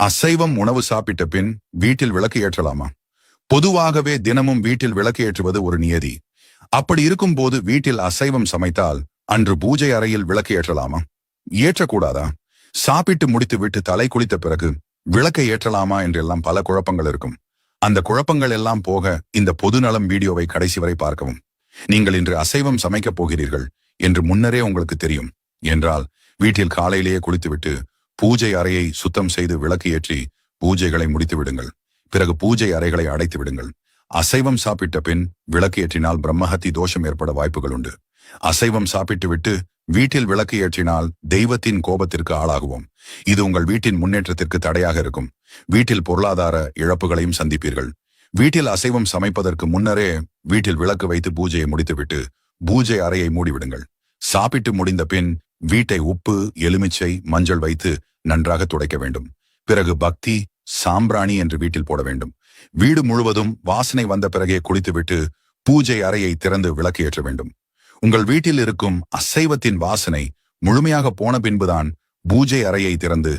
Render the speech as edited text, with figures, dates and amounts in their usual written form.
அசைவம் உணவு சாப்பிட்ட பின் வீட்டில் விளக்கு ஏற்றலாமா? பொதுவாகவே தினமும் வீட்டில் விளக்கு ஏற்றுவது ஒரு நியதி. அப்படி இருக்கும்போது வீட்டில் அசைவம் சமைத்தால் அன்று பூஜை அறையில் விளக்கு ஏற்றலாமா? ஏற்றக்கூடாதா? சாப்பிட்டு முடித்து விட்டு தலை குளித்த பிறகு விளக்கை ஏற்றலாமா என்றெல்லாம் பல குழப்பங்கள் இருக்கும். அந்த குழப்பங்கள் எல்லாம் போக இந்த பொதுநலம் வீடியோவை கடைசி வரை பார்க்கவும். நீங்கள் இன்று அசைவம் சமைக்கப் போகிறீர்கள் என்று முன்னரே உங்களுக்கு தெரியும் என்றால் வீட்டில் காலையிலேயே குளித்துவிட்டு பூஜை அறையை சுத்தம் செய்து விளக்கு ஏற்றி பூஜைகளை முடித்து விடுங்கள். பிறகு பூஜை அறைகளை அடைத்து விடுங்கள். அசைவம் சாப்பிட்ட பின் விளக்கு ஏற்றினால் பிரம்மஹத்தி தோஷம் ஏற்பட வாய்ப்புகள் உண்டு. அசைவம் சாப்பிட்டு விட்டு வீட்டில் விளக்கு ஏற்றினால் தெய்வத்தின் கோபத்திற்கு ஆளாகுவோம். இது உங்கள் வீட்டின் முன்னேற்றத்திற்கு தடையாக இருக்கும். வீட்டில் பொருளாதார இழப்புகளையும் சந்திப்பீர்கள். வீட்டில் அசைவம் சமைப்பதற்கு முன்னரே வீட்டில் விளக்கு வைத்து பூஜையை முடித்துவிட்டு பூஜை அறையை மூடிவிடுங்கள். சாப்பிட்டு முடிந்த பின் வீட்டை உப்பு, எலுமிச்சை, மஞ்சள் வைத்து நன்றாக துடைக்க வேண்டும். பிறகு பக்தி, சாம்பிராணி என்று வீட்டில் போட வேண்டும். வீடு முழுவதும் வாசனை வந்த பிறகே குளித்துவிட்டு பூஜை அறையை திறந்து விளக்கு ஏற்ற வேண்டும். உங்கள் வீட்டில் இருக்கும் அசைவத்தின் வாசனை முழுமையாக போன பின்புதான் பூஜை அறையை திறந்து